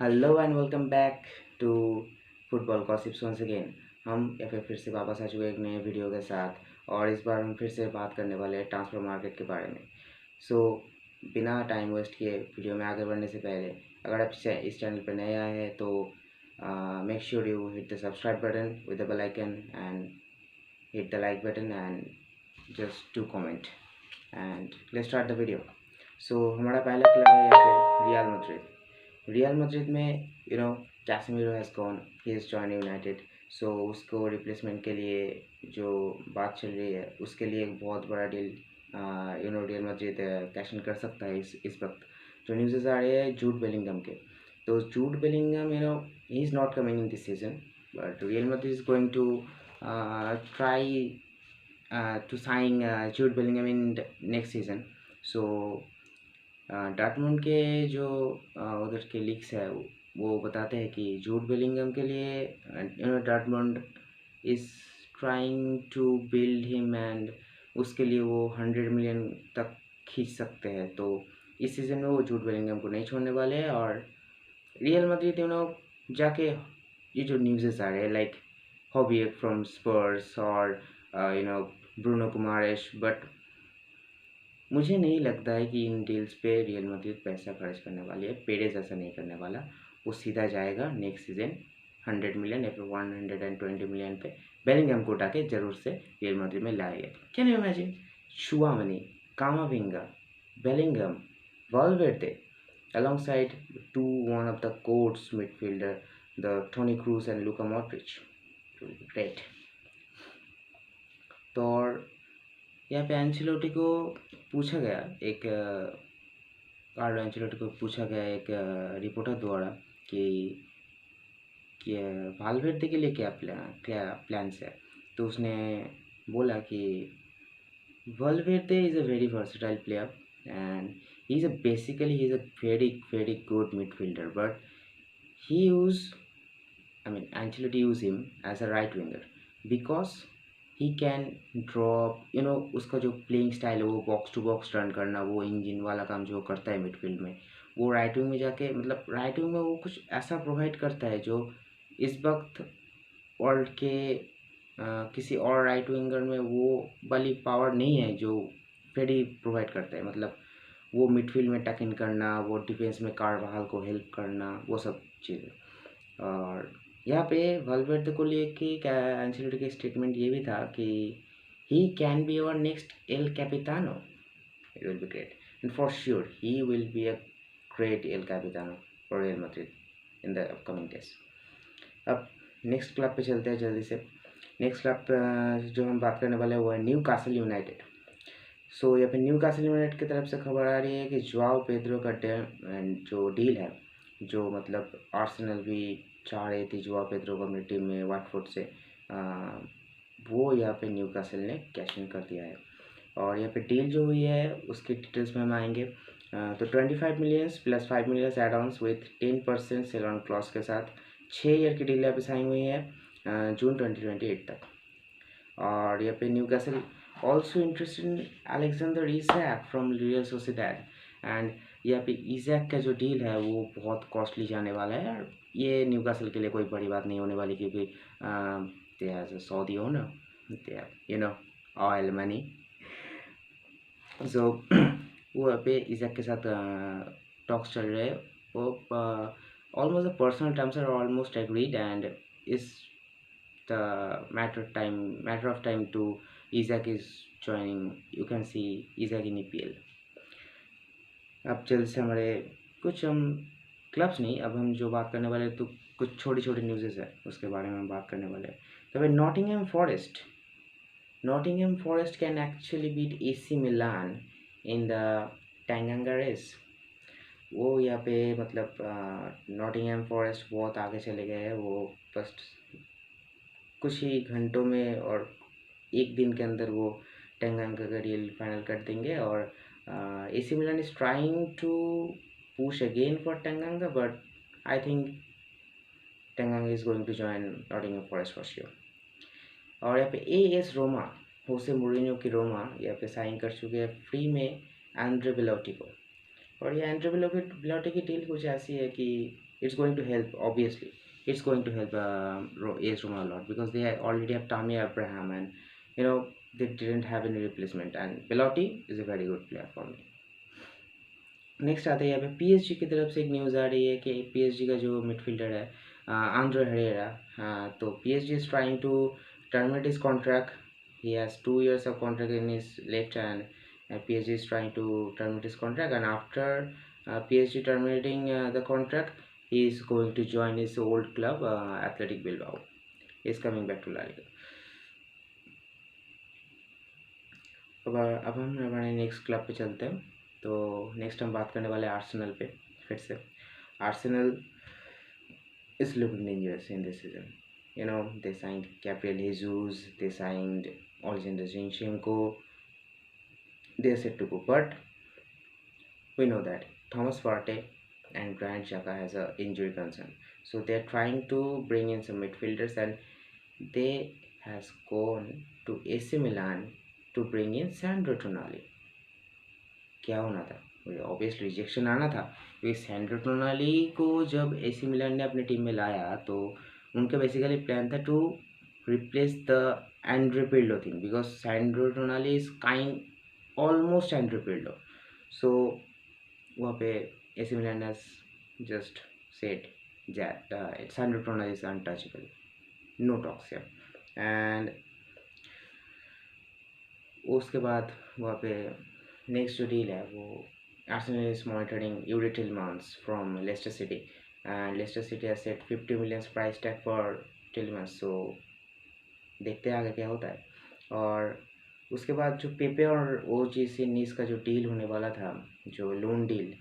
Hello and welcome back to football gossips once again. हम या फिर से वापस आ चुके हैं एक नए वीडियो के साथ और इस बार हम फिर से बात करने वाले हैं ट्रांसफर मार्केट के बारे में। सो बिना टाइम वेस्ट किए वीडियो में आगे बढ़ने से पहले अगर आप इस चैनल पर नए आए हैं तो make sure you hit the subscribe button with the bell icon and hit the like button and just to comment and let's start the video. So हमारा पहला क्लब है यहाँ पे रियल मैड्रिड। रियल मैड्रिड में Casemiro has gone, he is join United. So उसको replacement के लिए जो बात चल रही है उसके लिए एक बहुत बड़ा deal real Madrid cash in कर सकता है इस वक्त। जो न्यूज़ आ रही है जूड बेलिंगम के, तो Jude Bellingham he is not coming in this season, but Real Madrid is going to try to sign Jude Bellingham in next season. So Dortmund के जो उधर के लीक्स है वो बताते हैं कि जूड बेलिंगम के लिए Dortmund is trying to build him and उसके लिए वो 100 मिलियन तक खींच सकते हैं। तो इस सीज़न में वो जूड बेलिंगम को नहीं छोड़ने वाले हैं। और रियल मैड्रिड जाके ये जो न्यूज़ आ रहे हैं लाइक हॉबियट फ्रॉम स्पर्स और ब्रूनो गुमारेश, बट मुझे नहीं लगता है कि इन डील्स पे रियल मैड्रिड पैसा खर्च करने वाली है। पेरेज ऐसा नहीं करने वाला, वो सीधा जाएगा नेक्स्ट सीजन 100 मिलियन या फिर 120 मिलियन पे बेलिंगम को उठा के जरूर से रियल मैड्रिड में लाएगा। Can you imagine Tchouameni, Camavinga, Bellingham, Valverde alongside two one of the court's midfielder, the Toni Kroos and Luka Modric. It will be great. तो और यहाँ पे एंचेलोटी को पूछा गया एक कार्लो एंचेलोटी को पूछा गया एक रिपोर्टर द्वारा कि वाल्वेर्डे के लिए क्या प्लान्स है। तो उसने बोला कि Valverde is a very versatile player and he is a basically he is a very good midfielder, but he use Ancelotti use him as a right winger because he can drop उसका जो playing style है वो box to box run करना, वो engine वाला काम जो करता है मिडफील्ड में, वो राइट विंग में जाके राइट विंग में वो कुछ ऐसा प्रोवाइड करता है जो इस वक्त वर्ल्ड के किसी और राइट विंगर में वो वाली पावर नहीं है जो फेडी प्रोवाइड करता है। वो मिडफील्ड में टक इन करना, वो डिफेंस में कारवाहल को हेल्प करना, वो सब चीज़ें। और यहाँ पे वाल्वेर्डे को लेके एंसेलोटी का स्टेटमेंट ये भी था कि he can be our next el capitano, it will be great and for sure he will be a great el capitano for Real Madrid in the upcoming days. अब नेक्स्ट क्लब पे चलते हैं जल्दी से। नेक्स्ट क्लब जो हम बात करने वाले हैं वो है न्यू कासल यूनाइटेड। सो यहाँ पे न्यू कासल यूनाइटेड की तरफ से खबर आ रही है कि जुआओ पेद्रो का जो डील है, जो आर्सेनल भी चाह रही थी जुआओ पेद्रो को अपनी टीम में वाटफोर्ड से, वो यहाँ पे न्यू कासल ने कैश इन कर दिया है। और यहाँ पे डील जो हुई है उसकी डिटेल्स में हम आएंगे। तो 25 millions plus 5 millions add ons with 10% sell on clause के साथ 6 ईयर की डील यहाँ पे साइन हुई है जून 2028 तक। और यहाँ पे new castle also interested in Alexander Isaac from real Sociedad and यहाँ पे इजैक का जो डील है वो बहुत कॉस्टली जाने वाला है। और ये न्यू कैसल के लिए कोई बड़ी बात नहीं होने वाली क्योंकि they has a Saudi owner, they have oil money. So वो यहाँ पे इजैक के साथ टॉक्स चल रहे हैं। वो almost the personal terms are almost agreed and is the matter of time to Isaac is joining. You can see Isaac in EPL. अब जल्द से हमारे कुछ हम क्लब्स नहीं, अब हम जो बात करने वाले तो कुछ छोटी छोटी न्यूज़ेस है उसके बारे में हम बात करने वाले हैं। तो भाई Nottingham Forest can actually beat AC Milan in the Tanganga race. वो यहाँ पे नॉटिंघम फॉरेस्ट बहुत आगे चले गए हैं। वो बस कुछ ही घंटों में और एक दिन के अंदर वो टैंगंगा का डील फाइनल कर देंगे। और AC Milan is trying to push again for Tanganga, but I think Tanganga is going to join Nottingham Forest for sure. और यहाँ पे AS रोमा, होसे मोरिन्यो की रोमा यहाँ पे साइन कर चुके हैं फ्री में एंड्रे बेलोटी को। और ये एंड्रे बेलोटी की डील कुछ ऐसी है कि it's going to help, obviously. It's going to help AS Roma a lot because they already have Tammy Abraham, and they didn't have any replacement, and Belotti is a very good player for me. Next आता है यहाँ पे PSG की तरफ से एक news आ रही है कि पीएसजी का जो मिडफील्डर है आंद्रे हरेरा, हाँ, तो PSG is trying to terminate his contract. He has 2 years of contract in his left, and PSG is trying to terminate his contract, and after PSG terminating the contract, he is going to join his old club, Athletic Bilbao. He is coming back to La Liga. अब हम हमारे next club पे चलते हैं. तो next हम बात करने वाले आर्सेनल पे. फिर से Arsenal is looking dangerous in this season. They signed Gabriel Jesus, they signed Alexander Zinchenko, they're set to go, but we know that Thomas Partey and Granit Xhaka has a injury concern, so they're trying to bring in some midfielders, and they has gone to AC Milan to bring in Sandro Tonali. क्या होना था, obviously rejection आना था, क्योंकि Sandro टोनाली को जब AC Milan ने अपनी टीम में लाया तो उनका बेसिकली प्लान था to replace the Andrea Pirlo thing, because Sandro Tonali is kind almost Andrea Pirlo. So वहाँ पे AC Milan has just said that Sandro Tonali is untouchable, no talks here. And उसके बाद वहाँ पे next जो deal है वो Arsenal is monitoring Youri Tielemans from Leicester City, and Leicester City has set 50 million price tag for Tielemans. So देखते हैं आगे क्या होता है. और उसके बाद जो पेपे और ओजीसी नीस का जो डील होने वाला था, जो लोन डील,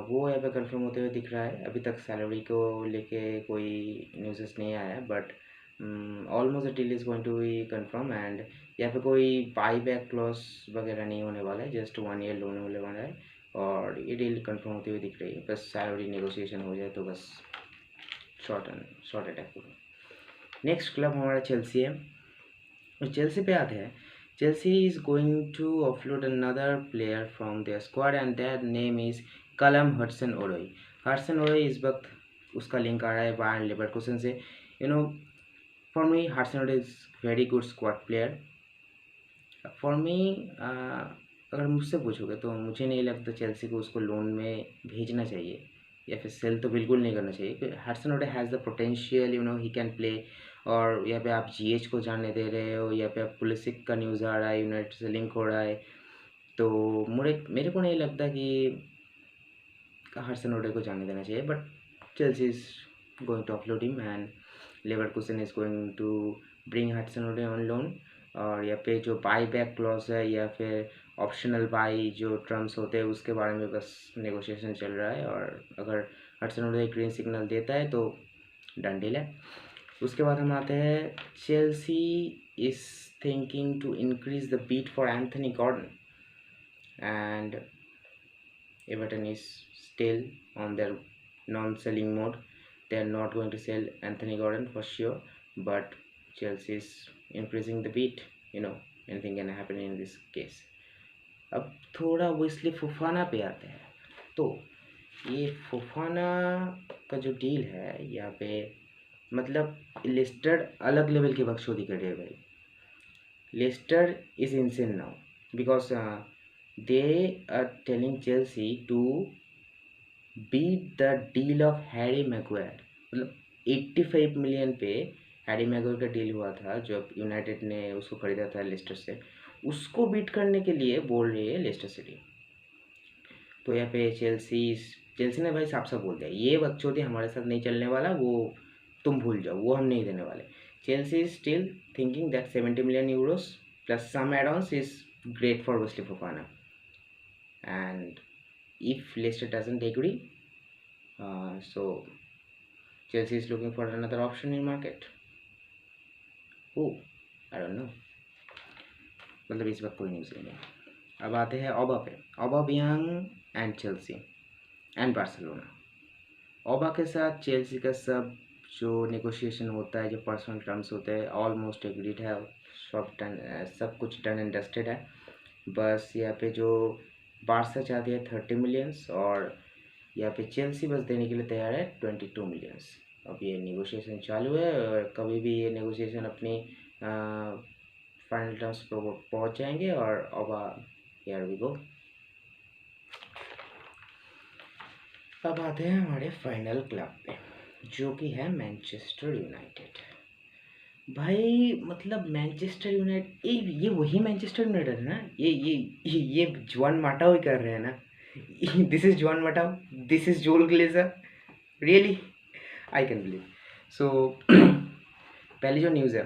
वो यहाँ पे कंफर्म होते हुए दिख रहा है. अभी तक सैलरी को लेके कोई न्यूज़ नहीं आया है, but almost the deal is going to be confirm. एंड यहाँ पे कोई बाई बैक क्लॉज वगैरह नहीं होने वाला है, जस्ट 1 year लोन होने वाला है, और ये डील कंफर्म होते हुए दिख रही है. बस सैलरी नेगोशिएशन हो जाए तो बस शॉर्ट अटैक होगा. नेक्स्ट क्लब हमारा चेल्सी है. और चेल्सी पे आते हैं. Chelsea is going to offload another player from their squad, and that name is Callum Hudson Odoi. Hudson Odoi इस वक्त उसका लिंक आ रहा है बायर्न लेवरकुसन से. For me Hudson Odoi is very good squad player. For me अगर मुझसे पूछोगे तो मुझे नहीं लगता चेल्सी को उसको लोन में भेजना चाहिए या फिर सेल तो बिल्कुल नहीं करना चाहिए. Hudson Odoi has the potential, he can play. और यहाँ पे आप जीएच को जाने दे रहे हो, यहाँ पे आप पुलिसिक का न्यूज़ आ रहा है, यूनाइटेड से लिंक हो रहा है, तो मेरे को नहीं लगता कि हडसन ओडोई को जाने देना चाहिए. But Chelsea is going to offload him, and Leverkusen is going to bring Hudson Odoi on loan. और यहाँ पे जो बाई बैक क्लॉज है या फिर ऑप्शनल बाई जो टर्म्स होते हैं उसके बारे में बस नेगोशिएशन चल रहा है, और अगर हडसन ओडोई ग्रीन सिग्नल देता है तो डन डील है. उसके बाद हम आते हैं Chelsea is thinking to increase the beat for Anthony Gordon, and Everton is still on their non selling mode. They are not going to sell Anthony Gordon for sure, but Chelsea is increasing the beat. Anything can happen in this case. अब थोड़ा Wesley Fofana पे आते हैं. तो ये Fofana का जो deal है यहाँ पे, मतलब लेस्टर अलग लेवल की बकचोदी कर रही है भाई. Leicester is insane now because they are telling Chelsea to beat the deal of Harry Maguire. मतलब 85 million पे हैरी मैगुएर का डील हुआ था जब यूनाइटेड ने उसको खरीदा था लेस्टर से, उसको बीट करने के लिए बोल रही है लेस्टर सिटी. तो यहाँ पे चेल्सी ने भाई साफ साफ बोल दिया, ये बकचोदी हमारे साथ नहीं चलने वाला, वो तुम भूल जाओ, वो हम नहीं देने वाले. Chelsea is still thinking that 70 million euros plus some add ons is great for Wesley Fofana. And if Leicester doesn't agree, so Chelsea is looking for another option in market. I don't know. मतलब इस वक्त कोई news नहीं है. अब आते हैं ओबा पे. ओबामियांग एंड चेल्सी एंड बार्सिलोना. ओबा के साथ चेल्सी का सब जो नेगोशिएशन होता है, जो पर्सनल टर्म्स होते हैं, ऑलमोस्ट एग्रीड है, सब कुछ डन एंड डस्टेड है. बस यहाँ पे जो बार्सा चाहती है 30 million, और यहाँ पे चेल्सी बस देने के लिए तैयार है 22 मिलियंस। अब ये नेगोशिएशन चालू है और कभी भी ये नेगोशिएशन अपनी फाइनल टर्म्स पर पहुँच जाएंगे। और अब हियर वी गो। अब आते हैं हमारे फाइनल क्लब पे, जो कि है मैनचेस्टर यूनाइटेड। भाई मतलब मैनचेस्टर यूनाइटेड, ये वही मैनचेस्टर यूनाइटेड है ना, ये जुआन माटाओ ही कर रहे हैं ना। This is Juan Mata, this is Joel Glazer, really I can believe. So पहली जो न्यूज़ है,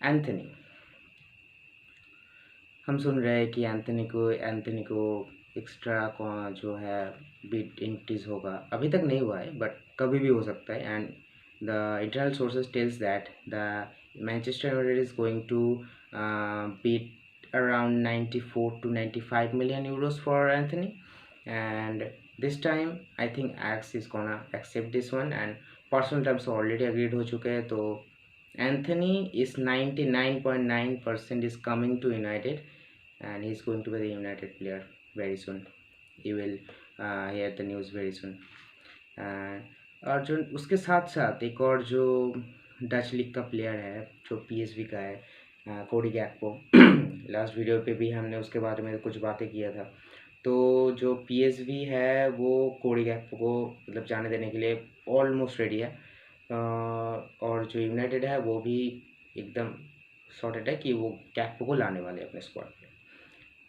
एंथनी, हम सुन रहे हैं कि एंथनी को एक्स्ट्रा जो है बिड इंक्रीज होगा। अभी तक नहीं हुआ है बट कभी भी हो सकता है। And the internal sources tells that the Manchester United is going to bid around 94 to 95 million euros for Anthony, and this time I think Ajax is gonna accept this one, and personal terms already agreed हो चुके हैं। तो Anthony is 99.9% is coming to United, and he's going to be the United player very soon. You will hear the news very soon. और जो उसके साथ साथ एक और जो डच लीग का प्लेयर है जो PSV का है, कोडी गैक्पो। लास्ट वीडियो पे भी हमने उसके बारे में कुछ बातें किया था। तो जो PSV है वो कोडी गैक्पो को मतलब जाने देने के लिए ऑलमोस्ट रेडी है। और जो यूनाइटेड है वो भी एकदम सॉर्टेड है कि वो गैक्पो को लाने वाले हैं अपने स्क्वाड पे।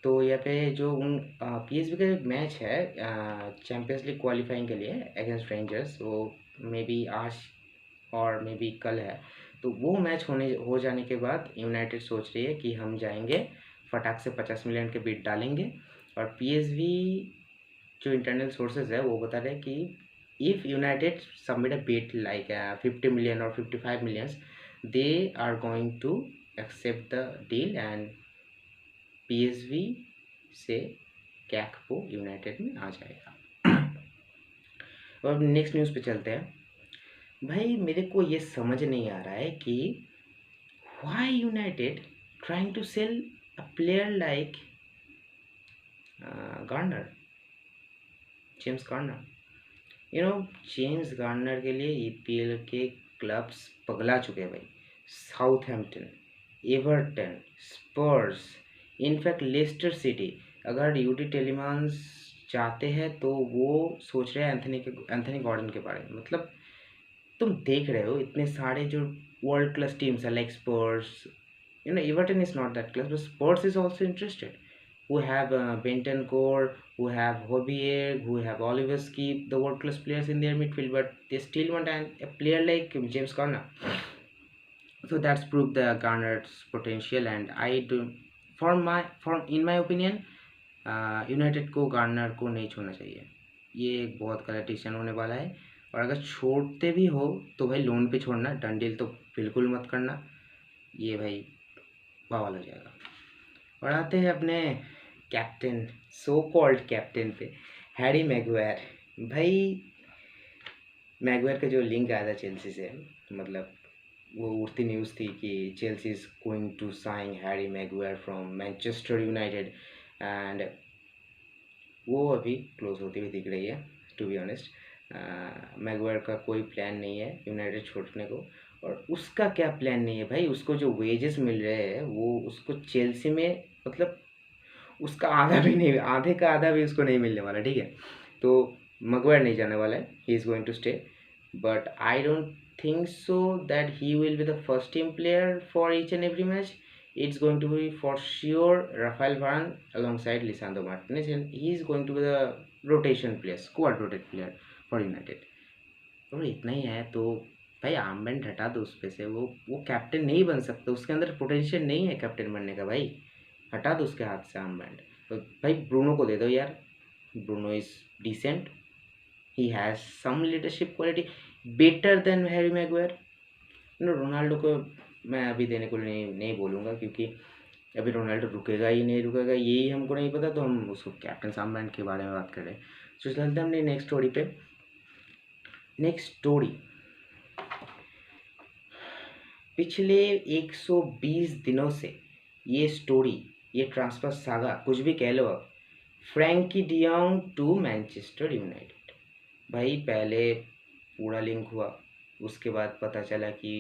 तो यहाँ पे जो उन PSV का एक मैच है चैम्पियंस लीग क्वालिफाइंग के लिए अगेंस्ट रेंजर्स, वो मे बी आज और मे बी कल है। तो वो मैच हो जाने के बाद यूनाइटेड सोच रही है कि हम जाएंगे फटाक से 50 मिलियन के बिड डालेंगे। और PSV जो इंटरनल सोर्सेज है वो बता रहे हैं कि if United submit a bid like 50 million और 55 millions, they are going to accept the deal and PSV से गैक्पो यूनाइटेड में आ जाएगा। अब नेक्स्ट न्यूज़ पे चलते हैं। भाई मेरे को ये समझ नहीं आ रहा है कि why United trying to sell a player like Garner, James Garner. James Garner के लिए EPL के क्लब्स पगला चुके हैं भाई। Southampton, Everton, Spurs, in fact Leicester City. अगर यूडी टेलीमांस चाहते हैं तो वो सोच रहे हैं एंथनी गॉर्डन के बारे में। मतलब तुम देख रहे हो इतने सारे जो वर्ल्ड क्लास टीम्स है like Spurs, Everton is not that class but Spurs is also interested, who have Bentancur, who have Hobier, who have Oliveski, the world class players in their midfield, but they still want a player like James Garner. So that's proved the Garner's potential, and I do, in my opinion, United को Garner को नहीं छोड़ना चाहिए। ये एक बहुत गलत decision होने वाला है। और अगर छोड़ते भी हो तो भाई लोन पे छोड़ना, डन डील तो बिल्कुल मत करना, ये भाई बवाल हो जाएगा। और आते हैं अपने कैप्टन, सो कॉल्ड कैप्टन पे, हैरी मैगवायर। भाई मैगवायर का जो लिंक आया था चेल्सी से, मतलब वो उड़ती न्यूज़ थी कि Chelsea is going to sign Harry Maguire from Manchester United, and वो अभी क्लोज होती हुई दिख रही है। टू बी ऑनेस्ट, मैगवायर का कोई प्लान नहीं है यूनाइटेड छोड़ने को। और उसका क्या प्लान नहीं है भाई, उसको जो वेजेस मिल रहे हैं वो उसको चेल्सी में मतलब उसका आधा भी नहीं, आधे का आधा भी उसको नहीं मिलने वाला, ठीक है। तो मैगवायर नहीं जाने वाला है, he is going to stay, but I don't think so that he will be the first team player for each and every match. It's going to be for sure Rafael Varane alongside Lisandro Martinez, and he is going to be the rotation player, squad rotate player for United. और इतना ही है तो भाई armband हटा दो उस पे से, वो कैप्टन नहीं बन सकता, उसके अंदर पोटेंशियल नहीं है कैप्टन बनने का भाई, हटा दो उसके हाथ से आर्मबैंड। तो भाई ब्रूनो को दे दो यार, Bruno is decent, he has some leadership quality better than Harry Maguire. Ronaldo को मैं अभी देने को नहीं बोलूँगा, क्योंकि अभी रोनाल्डो रुकेगा ही नहीं रुकेगा यही हमको नहीं पता, तो हम उसको कैप्टन आर्मबैंड के बारे में बात कर रहे हैं। तो चलते हमने नेक्स्ट स्टोरी पे। नेक्स्ट स्टोरी, पिछले 120 दिनों से ये स्टोरी, ये ट्रांसफर सागा, कुछ भी कह लो, Frankie de Jong to Manchester United. भाई पहले पूरा लिंक हुआ, उसके बाद पता चला कि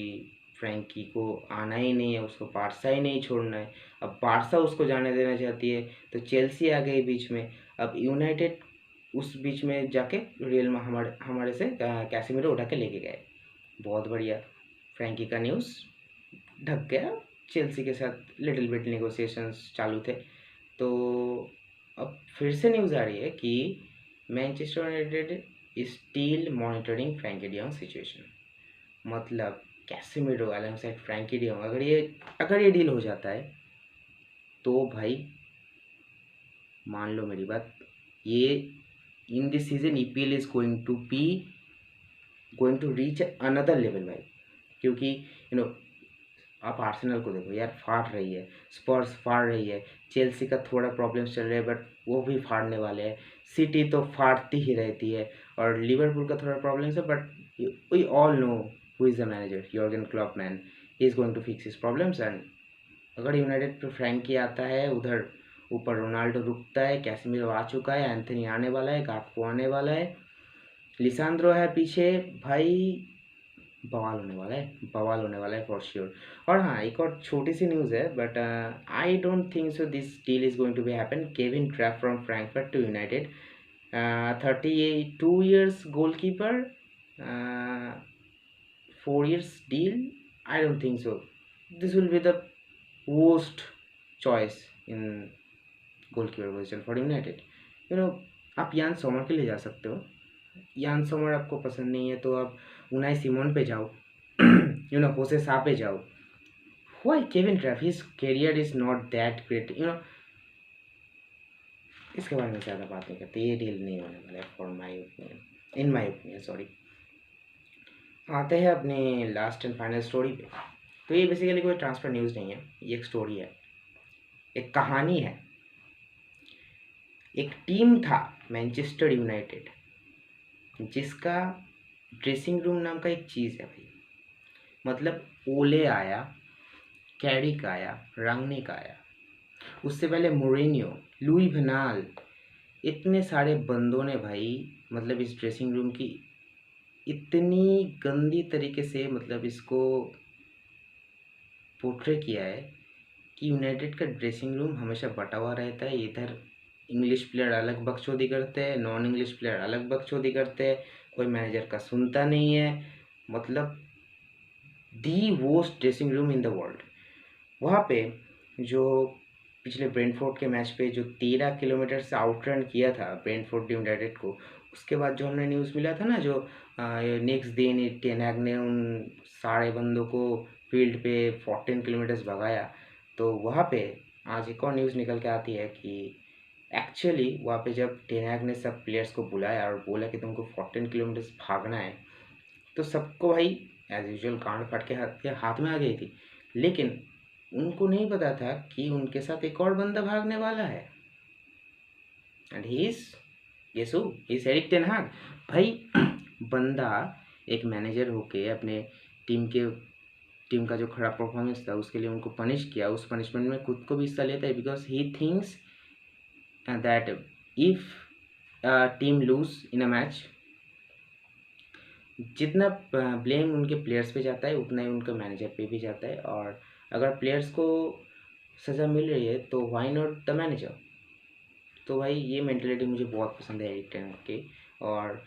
फ्रैंकी को आना ही नहीं है, उसको बारसा ही नहीं छोड़ना है। अब बारसा उसको जाने देना चाहती है, तो चेल्सी आ गई बीच में। अब यूनाइटेड उस बीच में जाके रियल में हमारे हमारे से कैसेमीरो उठा के लेके गए। बहुत बढ़िया, फ्रैंकी का न्यूज़ ढक गया। चेल्सी के साथ लिटिल बिट नेगोशिएशंस चालू थे। तो अब फिर से न्यूज़ आ रही है कि Manchester United is still monitoring Frenkie de Jong situation. मतलब कैसेमीरो अलोंगसाइड फ्रैंकी डियोंग, अगर ये डील हो जाता है तो भाई मान लो मेरी बात, ये in this season EPL is going to reach another level भाई। क्योंकि आप आर्सेनल को देखो यार, फाड़ रही है, स्पर्स फाड़ रही है, चेल्सी का थोड़ा प्रॉब्लम्स चल रहे हैं बट वो भी फाड़ने वाले हैं, सिटी तो फाड़ती ही रहती है, और लिवरपूल का थोड़ा प्रॉब्लम्स है but we all know who is the manager, Jurgen Klopp man. He is going to fix his problems. And अगर यूनाइटेड पे फ्रैंकी आता है, उधर ऊपर रोनाल्डो रुकता है, कैसेमीरो आ चुका है, एंथनी आने वाला है, गाकपो आने वाला है, लिसांद्रो है पीछे, भाई बवाल होने वाला है, बवाल होने वाला है फॉर श्योर। और हाँ, एक और छोटी सी न्यूज़ है but I don't think so this deal is going to be happen. Kevin Trapp from Frankfurt to United, 32 years goalkeeper, 4 years deal. I don't think so. This will be the worst choice in goalkeeper position for United. you know आप यान Somer के लिए जा सकते हो। यान Somer आपको पसंद नहीं है तो आप उनाई सिमोन पे जाओ, होसे सा पे जाओ। Why Kevin Trapp? His career is not that great. इसके बारे में ज़्यादा बात नहीं करते, ये डील नहीं होने वाला है for my opinion, in my opinion sorry. आते हैं अपने लास्ट एंड फाइनल स्टोरी पे। तो ये बेसिकली कोई ट्रांसफर न्यूज़ नहीं है, ये एक स्टोरी है, एक कहानी है। एक टीम था मैनचेस्टर यूनाइटेड, जिसका ड्रेसिंग रूम नाम का एक चीज़ है भाई। मतलब ओले आया, कैरिक आया, रंगनिक आया, उससे पहले मोरिनियो, लुई वनाल, इतने सारे बंदों ने भाई मतलब इस ड्रेसिंग रूम की इतनी गंदी तरीके से मतलब इसको पोर्ट्रे किया है कि यूनाइटेड का ड्रेसिंग रूम हमेशा बटा हुआ रहता है। इधर इंग्लिश प्लेयर अलग बकचोदी करते हैं, नॉन इंग्लिश प्लेयर अलग बकचोदी करते हैं, कोई मैनेजर का सुनता नहीं है। मतलब the worst dressing room in the world. वहाँ पे जो पिछले ब्रेंटफोर्ड के मैच पे जो 13 किलोमीटर से आउटरन किया था ब्रेंटफोर्ड यूनाइटेड को, उसके बाद जो हमने न्यूज़ मिला था ना, जो नेक्स्ट दिन टेन हैग ने उन सारे बंदों को फील्ड पे 14 किलोमीटर्स भगाया। तो वहाँ पे आज एक और न्यूज़ निकल के आती है कि एक्चुअली वहाँ पे जब टेन हैग ने सब प्लेयर्स को बुलाया और बोला कि तुमको 14 किलोमीटर्स भागना है, तो सबको भाई एज यूजल गांड फट के हाथ में आ गई थी। लेकिन उनको नहीं पता था कि उनके साथ एक और बंदा भागने वाला है, and he is guess who, he is Erik ten Hag. भाई बंदा एक मैनेजर होके अपने टीम का जो खराब परफॉर्मेंस था उसके लिए उनको पनिश किया, उस पनिशमेंट में खुद को भी हिस्सा लेता है, because he thinks that if team lose in a match, जितना ब्लेम उनके प्लेयर्स पे जाता है उतना ही उनका मैनेजर पे भी जाता है। और अगर प्लेयर्स को सज़ा मिल रही है तो व्हाई नॉट द मैनेजर। तो भाई ये मेंटलिटी मुझे बहुत पसंद है एरिक टेन हाग की। और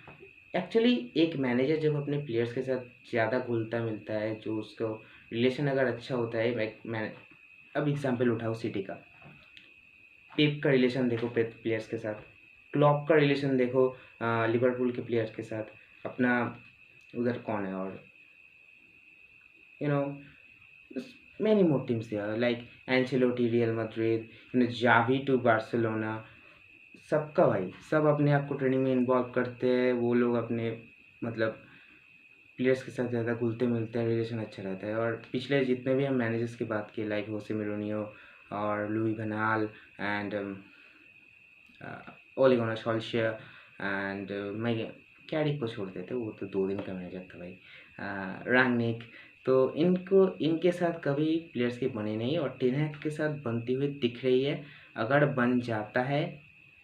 एक्चुअली एक मैनेजर जब अपने प्लेयर्स के साथ ज़्यादा घुलता मिलता है, जो उसको रिलेशन अगर अच्छा होता है, मैं अब एग्जाम्पल उठाओ सिटी का, पेप का रिलेशन देखो पेप प्लेयर्स के साथ, क्लॉप का रिलेशन देखो लिवरपूल के प्लेयर्स के साथ, अपना उधर कौन है, और you know many more teams there like Ancelotti Real Madrid, Xavi to Barcelona, सबका भाई सब अपने आप को ट्रेनिंग में इन्वॉल्व करते हैं। वो लोग अपने मतलब प्लेयर्स के साथ ज़्यादा घुलते मिलते हैं, रिलेशन अच्छा रहता है। और पिछले जितने भी हम मैनेजर्स की बात की लाइक होसे मोरिनियो और लुई वनाल एंड ओले गुनार सोल्शियर एंड मैं कैरिक को छोड़ देते, वो तो 2 दिन का मैनेजर था भाई, रांगनिक, तो इनके साथ कभी प्लेयर्स की बनी नहीं और टेन हैग के साथ बनती हुई दिख रही है। अगर बन जाता है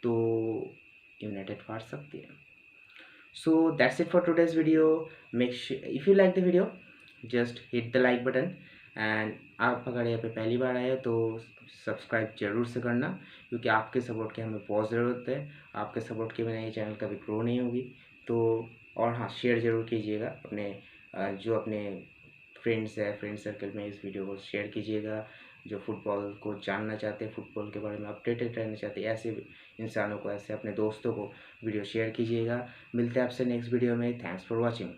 तो यूनाइटेड हार सकती है। So that's it for today's video. Make sure if you like the video just hit the like button, and आप अगर यहाँ पे पहली बार आए हो तो सब्सक्राइब जरूर से करना, क्योंकि आपके सपोर्ट की हमें बहुत ज़रूरत है। आपके सपोर्ट के बिना ये चैनल कभी ग्रो नहीं होगी। तो और हाँ, शेयर ज़रूर कीजिएगा अपने जो अपने फ्रेंड्स है, फ्रेंड सर्कल में इस वीडियो को शेयर कीजिएगा। जो फुटबॉल को जानना चाहते हैं, फुटबॉल के बारे में अपडेटेड रहना चाहते हैं, ऐसे इंसानों को, ऐसे अपने दोस्तों को वीडियो शेयर कीजिएगा। मिलते हैं आपसे नेक्स्ट वीडियो में। Thanks for watching.